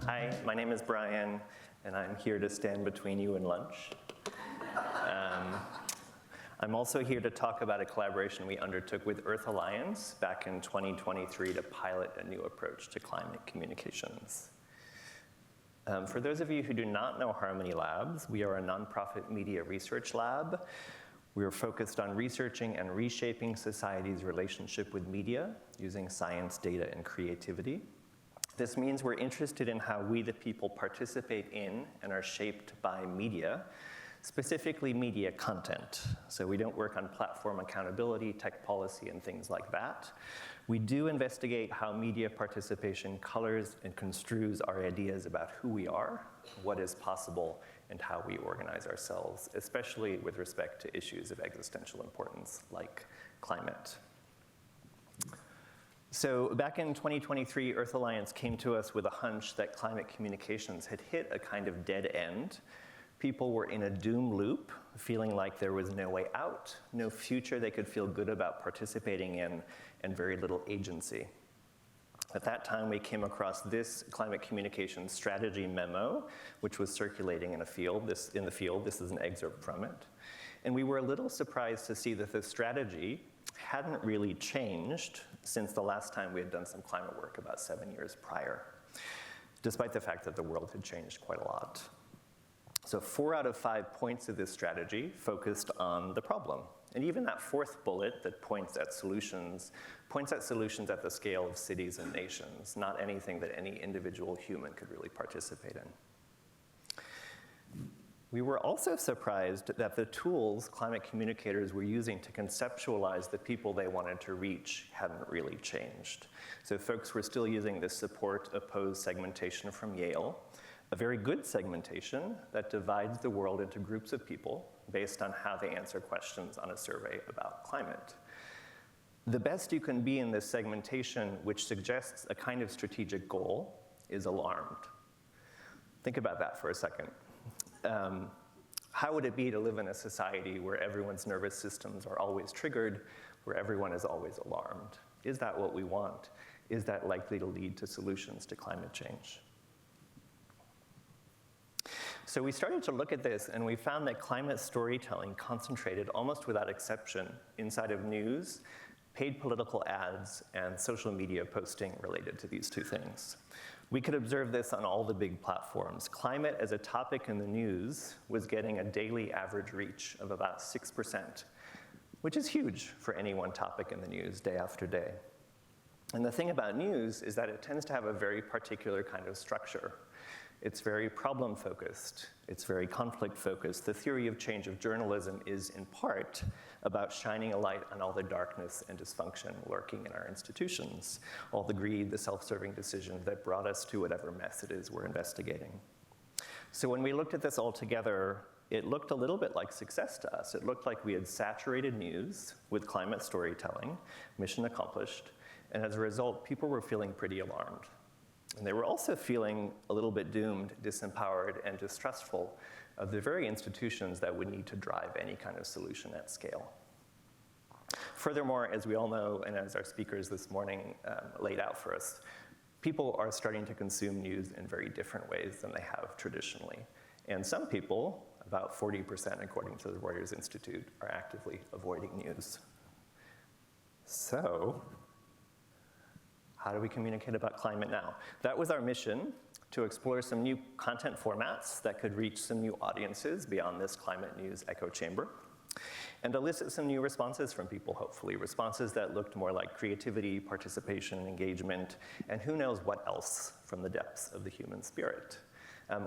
Hi, my name is Brian, and I'm here to stand between you and lunch. I'm also here to talk about a collaboration we undertook with Earth Alliance back in 2023 to pilot a new approach to climate communications. For those of you who do not know Harmony Labs, we are a nonprofit media research lab. We are focused on researching and reshaping society's relationship with media using science, data, and creativity. This means we're interested in how we, the people, participate in and are shaped by media, specifically media content. So we don't work on platform accountability, tech policy, and things like that. We do investigate how media participation colors and construes our ideas about who we are, what is possible, and how we organize ourselves, especially with respect to issues of existential importance like climate. So back in 2023, Earth Alliance came to us with a hunch that climate communications had hit a kind of dead end. People were in a doom loop, feeling like there was no way out, no future they could feel good about participating in, and very little agency. At that time, we came across this climate communications strategy memo, which was circulating in the field. This is an excerpt from it. And we were a little surprised to see that the strategy hadn't really changed since the last time we had done some climate work about 7 years prior, despite the fact that the world had changed quite a lot. So 4 out of 5 points of this strategy focused on the problem. And even that fourth bullet that points at solutions at the scale of cities and nations, not anything that any individual human could really participate in. We were also surprised that the tools climate communicators were using to conceptualize the people they wanted to reach hadn't really changed. So folks were still using this support oppose segmentation from Yale, a very good segmentation that divides the world into groups of people based on how they answer questions on a survey about climate. The best you can be in this segmentation, which suggests a kind of strategic goal, is alarmed. Think about that for a second. How would it be to live in a society where everyone's nervous systems are always triggered, where everyone is always alarmed? Is that what we want? Is that likely to lead to solutions to climate change? So we started to look at this, and we found that climate storytelling concentrated almost without exception inside of news, paid political ads, and social media posting related to these two things. We could observe this on all the big platforms. Climate as a topic in the news was getting a daily average reach of about 6%, which is huge for any one topic in the news day after day. And the thing about news is that it tends to have a very particular kind of structure. It's very problem-focused. It's very conflict-focused. The theory of change of journalism is, in part, about shining a light on all the darkness and dysfunction lurking in our institutions, all the greed, the self-serving decisions that brought us to whatever mess it is we're investigating. So when we looked at this all together, it looked a little bit like success to us. It looked like we had saturated news with climate storytelling, mission accomplished, and as a result, people were feeling pretty alarmed. And they were also feeling a little bit doomed, disempowered, and distrustful of the very institutions that would need to drive any kind of solution at scale. Furthermore, as we all know, and as our speakers this morning laid out for us, people are starting to consume news in very different ways than they have traditionally. And some people, about 40% according to the Reuters Institute, are actively avoiding news. So, how do we communicate about climate now? That was our mission, to explore some new content formats that could reach some new audiences beyond this climate news echo chamber, and elicit some new responses from people, hopefully, responses that looked more like creativity, participation, engagement, and who knows what else from the depths of the human spirit.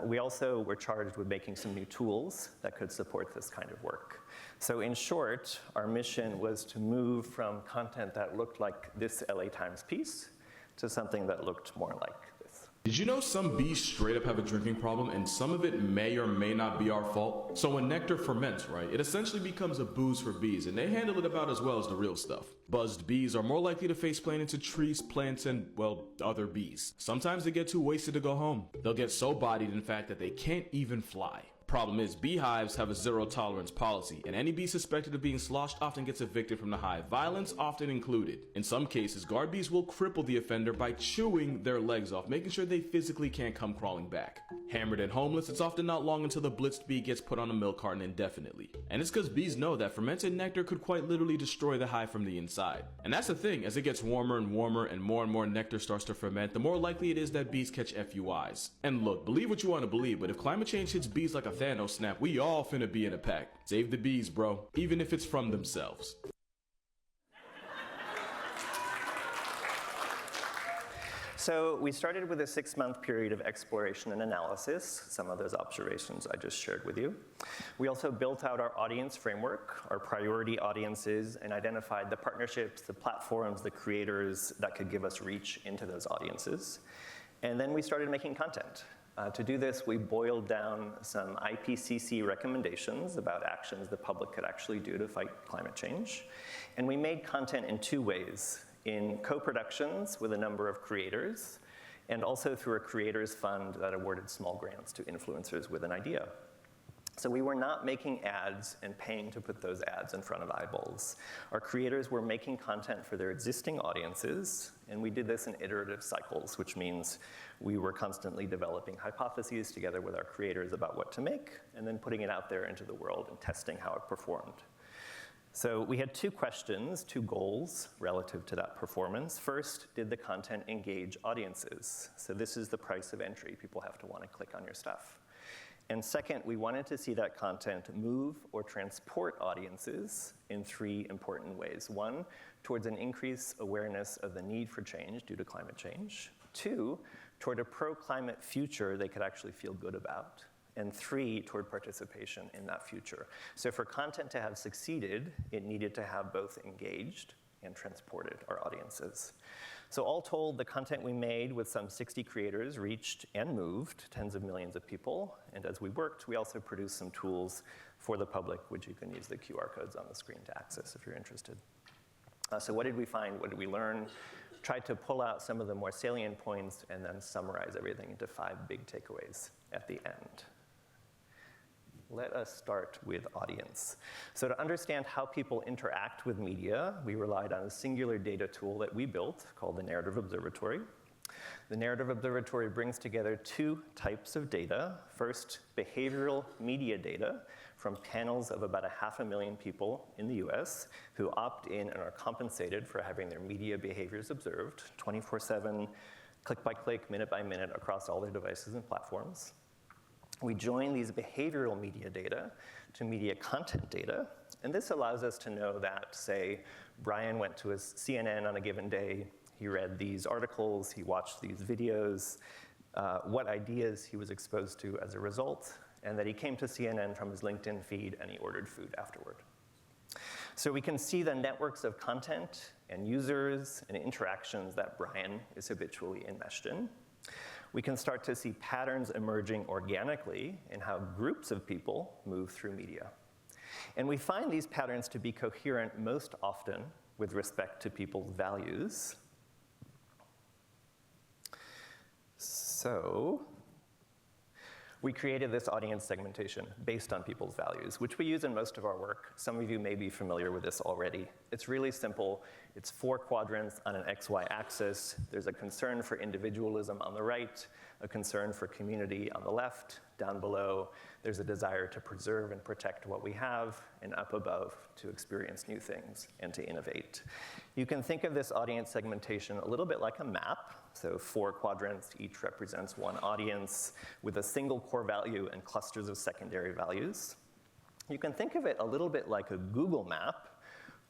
We also were charged with making some new tools that could support this kind of work. So in short, our mission was to move from content that looked like this LA Times piece to something that looked more like this. Did you know some bees straight up have a drinking problem, and some of it may or may not be our fault? So when nectar ferments, right, it essentially becomes a booze for bees, and they handle it about as well as the real stuff. Buzzed bees are more likely to faceplant into trees, plants, and, well, other bees. Sometimes they get too wasted to go home. They'll get so bodied, in fact, that they can't even fly. Problem is, beehives have a zero-tolerance policy, and any bee suspected of being sloshed often gets evicted from the hive, violence often included. In some cases, guard bees will cripple the offender by chewing their legs off, making sure they physically can't come crawling back. Hammered and homeless, it's often not long until the blitzed bee gets put on a milk carton indefinitely. And it's because bees know that fermented nectar could quite literally destroy the hive from the inside. And that's the thing, as it gets warmer and warmer and more nectar starts to ferment, the more likely it is that bees catch FUIs. And look, believe what you want to believe, but if climate change hits bees like a Thanos snap, we all finna be in a pack. Save the bees, bro, even if it's from themselves. So we started with a 6-month period of exploration and analysis, some of those observations I just shared with you. We also built out our audience framework, our priority audiences, and identified the partnerships, the platforms, the creators that could give us reach into those audiences. And then we started making content. To do this, we boiled down some IPCC recommendations about actions the public could actually do to fight climate change. And we made content in 2 ways. In co-productions with a number of creators, and also through a creators fund that awarded small grants to influencers with an idea. So we were not making ads and paying to put those ads in front of eyeballs. Our creators were making content for their existing audiences, and we did this in iterative cycles, which means we were constantly developing hypotheses together with our creators about what to make, and then putting it out there into the world and testing how it performed. So we had 2 questions, 2 goals relative to that performance. First, did the content engage audiences? So this is the price of entry. People have to want to click on your stuff. And second, we wanted to see that content move or transport audiences in 3 important ways. 1, towards an increased awareness of the need for change due to climate change. 2, toward a pro-climate future they could actually feel good about. And 3, toward participation in that future. So for content to have succeeded, it needed to have both engaged and transported our audiences. So all told, the content we made with some 60 creators reached and moved tens of millions of people. And as we worked, we also produced some tools for the public, which you can use the QR codes on the screen to access if you're interested. So what did we find? What did we learn? Tried to pull out some of the more salient points and then summarize everything into 5 big takeaways at the end. Let us start with audience. So to understand how people interact with media, we relied on a singular data tool that we built called the Narrative Observatory. The Narrative Observatory brings together 2 types of data. First, behavioral media data from panels of about 500,000 people in the US who opt in and are compensated for having their media behaviors observed 24/7, click by click, minute by minute across all their devices and platforms. We join these behavioral media data to media content data, and this allows us to know that, say, Brian went to his CNN on a given day, he read these articles, he watched these videos, what ideas he was exposed to as a result, and that he came to CNN from his LinkedIn feed and he ordered food afterward. So we can see the networks of content and users and interactions that Brian is habitually enmeshed in. We can start to see patterns emerging organically in how groups of people move through media. And we find these patterns to be coherent most often with respect to people's values. So we created this audience segmentation based on people's values, which we use in most of our work. Some of you may be familiar with this already. It's really simple. It's 4 quadrants on an XY axis. There's a concern for individualism on the right, a concern for community on the left. Down below, there's a desire to preserve and protect what we have, and up above, to experience new things and to innovate. You can think of this audience segmentation a little bit like a map. So 4 quadrants, each represents 1 audience with a single core value and clusters of secondary values. You can think of it a little bit like a Google map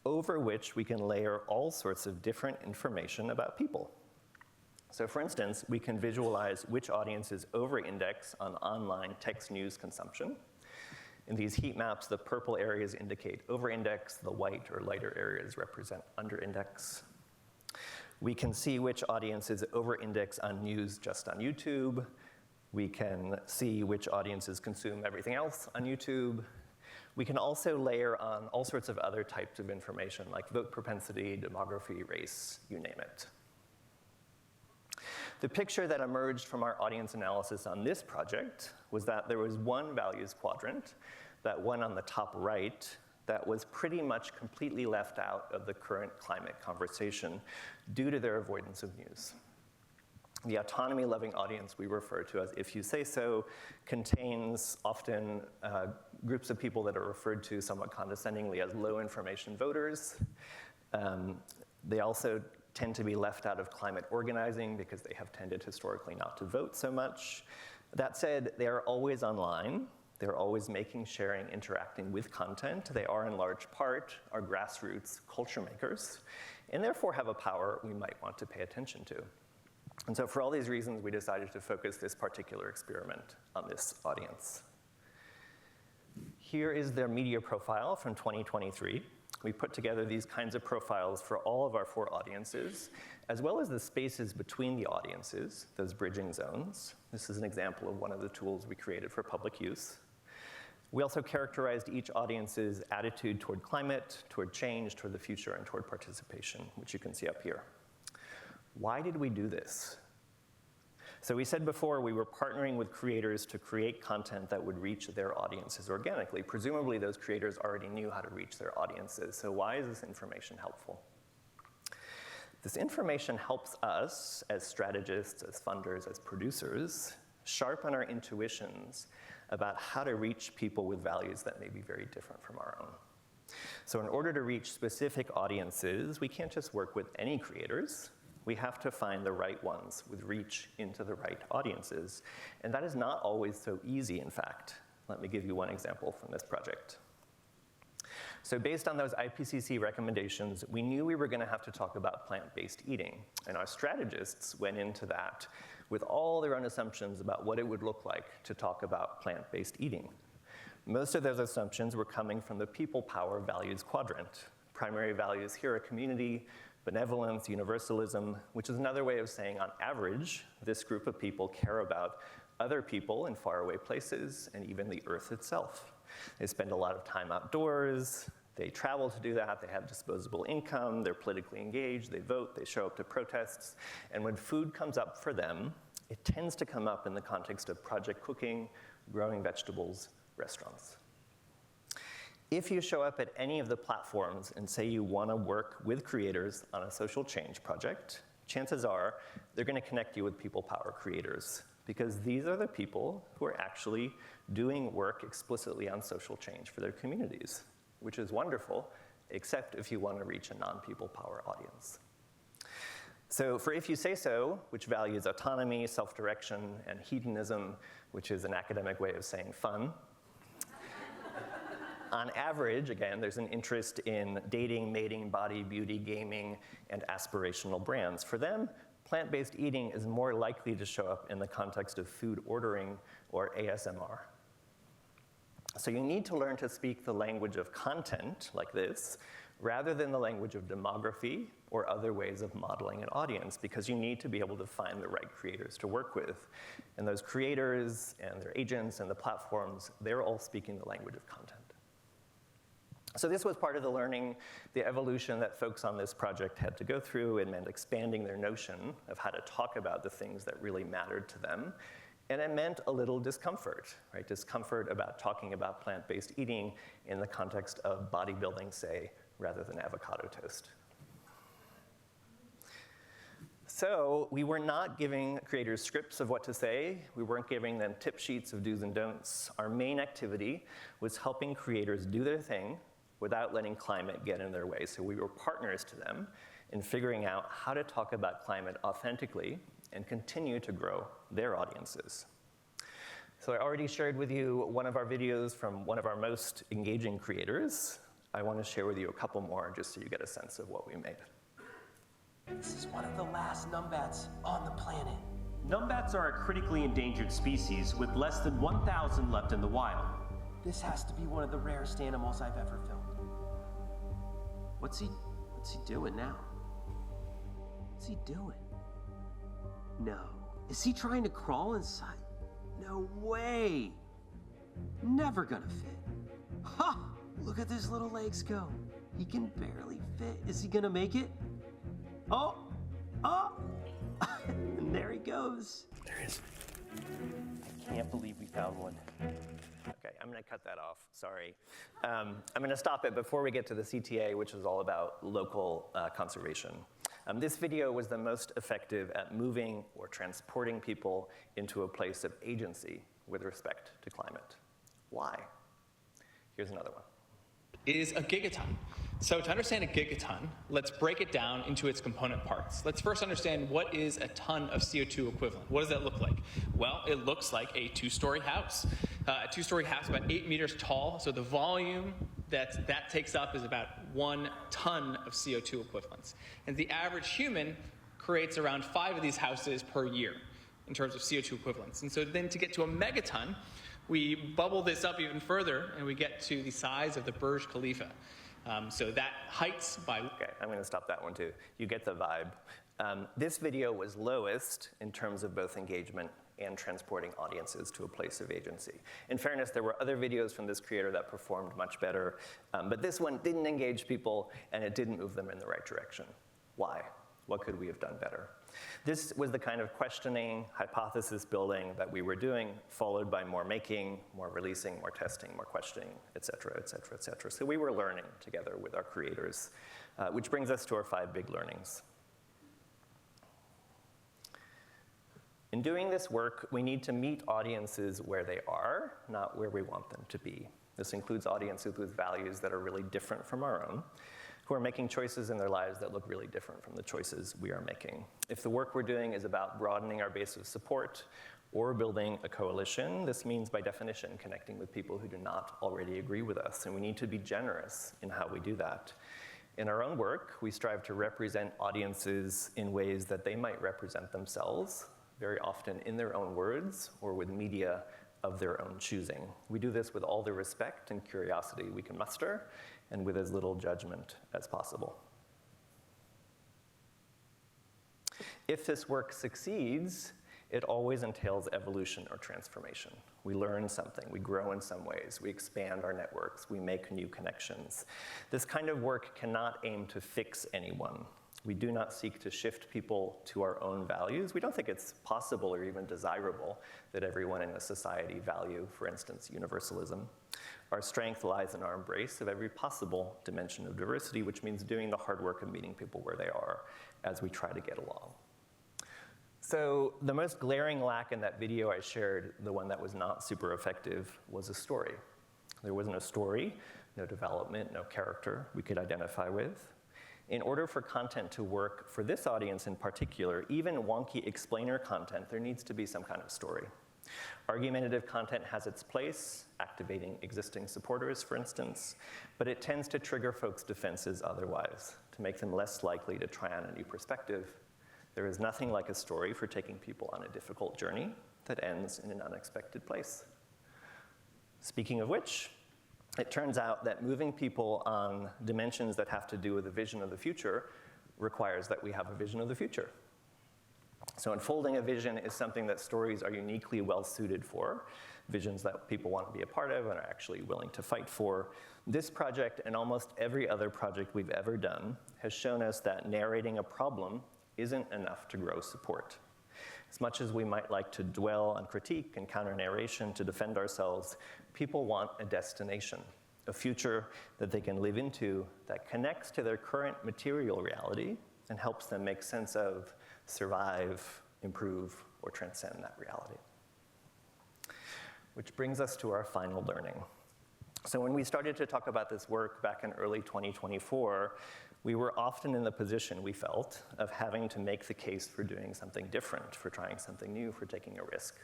over which we can layer all sorts of different information about people. So for instance, we can visualize which audiences over-index on online text news consumption. In these heat maps, the purple areas indicate over-index, the white or lighter areas represent under-index. We can see which audiences over-index on news just on YouTube. We can see which audiences consume everything else on YouTube. We can also layer on all sorts of other types of information like vote propensity, demography, race, you name it. The picture that emerged from our audience analysis on this project was that there was one values quadrant, that one on the top right, that was pretty much completely left out of the current climate conversation due to their avoidance of news. The autonomy-loving audience we refer to as if you say so contains often groups of people that are referred to somewhat condescendingly as low information voters. They also tend to be left out of climate organizing because they have tended historically not to vote so much. That said, they are always online. They're always making, sharing, interacting with content. They are in large part our grassroots culture makers, and therefore have a power we might want to pay attention to. And so for all these reasons, we decided to focus this particular experiment on this audience. Here is their media profile from 2023. We put together these kinds of profiles for all of our 4 audiences, as well as the spaces between the audiences, those bridging zones. This is an example of one of the tools we created for public use. We also characterized each audience's attitude toward climate, toward change, toward the future, and toward participation, which you can see up here. Why did we do this? So we said before we were partnering with creators to create content that would reach their audiences organically. Presumably those creators already knew how to reach their audiences. So why is this information helpful? This information helps us as strategists, as funders, as producers, sharpen our intuitions about how to reach people with values that may be very different from our own. So in order to reach specific audiences, we can't just work with any creators. We have to find the right ones with reach into the right audiences. And that is not always so easy, in fact. Let me give you one example from this project. So based on those IPCC recommendations, we knew we were gonna have to talk about plant-based eating. And our strategists went into that with all their own assumptions about what it would look like to talk about plant-based eating. Most of those assumptions were coming from the people power values quadrant. Primary values here are community, benevolence, universalism, which is another way of saying on average, this group of people care about other people in faraway places and even the earth itself. They spend a lot of time outdoors, they travel to do that, they have disposable income, they're politically engaged, they vote, they show up to protests, and when food comes up for them, it tends to come up in the context of project cooking, growing vegetables, restaurants. If you show up at any of the platforms and say you want to work with creators on a social change project, chances are they're going to connect you with people power creators, because these are the people who are actually doing work explicitly on social change for their communities, which is wonderful, except if you want to reach a non-people power audience. So for If You Say So, which values autonomy, self-direction, and hedonism, which is an academic way of saying fun, on average, again, there's an interest in dating, mating, body, beauty, gaming, and aspirational brands. For them, plant-based eating is more likely to show up in the context of food ordering or ASMR. So you need to learn to speak the language of content like this, rather than the language of demography or other ways of modeling an audience, because you need to be able to find the right creators to work with. And those creators and their agents and the platforms, they're all speaking the language of content. So this was part of the learning, the evolution that folks on this project had to go through. It meant expanding their notion of how to talk about the things that really mattered to them. And it meant a little discomfort, right? Discomfort about talking about plant-based eating in the context of bodybuilding, say, rather than avocado toast. So we were not giving creators scripts of what to say. We weren't giving them tip sheets of do's and don'ts. Our main activity was helping creators do their thing without letting climate get in their way. So we were partners to them in figuring out how to talk about climate authentically and continue to grow their audiences. So I already shared with you one of our videos from one of our most engaging creators. I want to share with you a couple more just so you get a sense of what we made. This is one of the last numbats on the planet. Numbats are a critically endangered species with less than 1,000 left in the wild. This has to be one of the rarest animals I've ever filmed. What's he doing now? What's he doing? No. Is he trying to crawl inside? No way! Never gonna fit. Ha! Look at his little legs go. He can barely fit. Is he gonna make it? Oh! Oh! There he goes. There it is. I can't believe we found one. Okay, I'm going to cut that off. Sorry. I'm going to stop it before we get to the CTA, which is all about local conservation. This video was the most effective at moving or transporting people into a place of agency with respect to climate. Why? Here's another one. Is a gigaton. So to understand a gigaton, let's break it down into its component parts. Let's first understand what is a ton of CO2 equivalent. What does that look like? Well, it looks like a two-story house. A two-story house about 8 meters tall, so the volume that takes up is about 1 ton of CO2 equivalents. And the average human creates around 5 of these houses per year in terms of CO2 equivalents. And so then to get to a megaton, we bubble this up even further, and we get to the size of the Burj Khalifa. So that heights by... Okay, I'm going to stop that one too. You get the vibe. This video was lowest in terms of both engagement and transporting audiences to a place of agency. In fairness, there were other videos from this creator that performed much better, but this one didn't engage people, and it didn't move them in the right direction. Why? What could we have done better? This was the kind of questioning, hypothesis building that we were doing, followed by more making, more releasing, more testing, more questioning, et cetera, et cetera, et cetera. So we were learning together with our creators, which brings us to our 5 big learnings. In doing this work, we need to meet audiences where they are, not where we want them to be. This includes audiences with values that are really different from our own, who are making choices in their lives that look really different from the choices we are making. If the work we're doing is about broadening our base of support or building a coalition, this means by definition connecting with people who do not already agree with us, and we need to be generous in how we do that. In our own work, we strive to represent audiences in ways that they might represent themselves, very often in their own words or with media of their own choosing. We do this with all the respect and curiosity we can muster, and with as little judgment as possible. If this work succeeds, it always entails evolution or transformation. We learn something, we grow in some ways, we expand our networks, we make new connections. This kind of work cannot aim to fix anyone. We do not seek to shift people to our own values. We don't think it's possible or even desirable that everyone in a society value, for instance, universalism. Our strength lies in our embrace of every possible dimension of diversity, which means doing the hard work of meeting people where they are as we try to get along. So the most glaring lack in that video I shared, the one that was not super effective, was a story. There wasn't a story, no development, no character we could identify with. In order for content to work for this audience in particular, even wonky explainer content, there needs to be some kind of story. Argumentative content has its place, activating existing supporters, for instance, but it tends to trigger folks' defenses otherwise, to make them less likely to try on a new perspective. There is nothing like a story for taking people on a difficult journey that ends in an unexpected place. Speaking of which, it turns out that moving people on dimensions that have to do with a vision of the future requires that we have a vision of the future. So unfolding a vision is something that stories are uniquely well suited for, visions that people want to be a part of and are actually willing to fight for. This project and almost every other project we've ever done has shown us that narrating a problem isn't enough to grow support. As much as we might like to dwell on critique and counter-narration to defend ourselves, people want a destination, a future that they can live into that connects to their current material reality and helps them make sense of, survive, improve, or transcend that reality. Which brings us to our final learning. So when we started to talk about this work back in early 2024, we were often in the position, we felt, of having to make the case for doing something different, for trying something new, for taking a risk.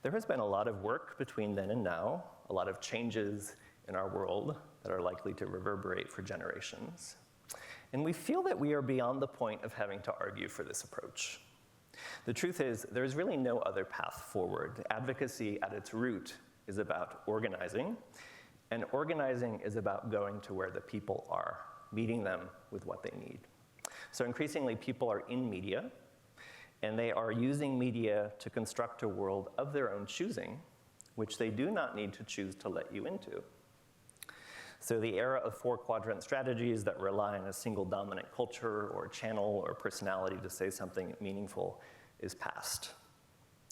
There has been a lot of work between then and now, a lot of changes in our world that are likely to reverberate for generations. And we feel that we are beyond the point of having to argue for this approach. The truth is, there's really no other path forward. Advocacy at its root is about organizing, and organizing is about going to where the people are, meeting them with what they need. So increasingly, people are in media, and they are using media to construct a world of their own choosing, which they do not need to choose to let you into. So the era of 4-quadrant strategies that rely on a single dominant culture or channel or personality to say something meaningful is passed.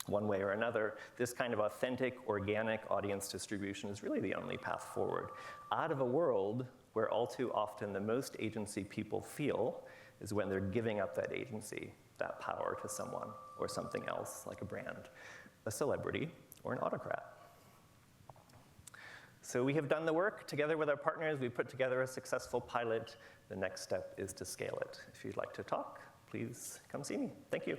One way or another, this kind of authentic, organic audience distribution is really the only path forward, out of a world where all too often the most agency people feel is when they're giving up that agency, that power to someone or something else, like a brand, a celebrity, or an autocrat. So we have done the work together with our partners. We've put together a successful pilot. The next step is to scale it. If you'd like to talk, please come see me. Thank you.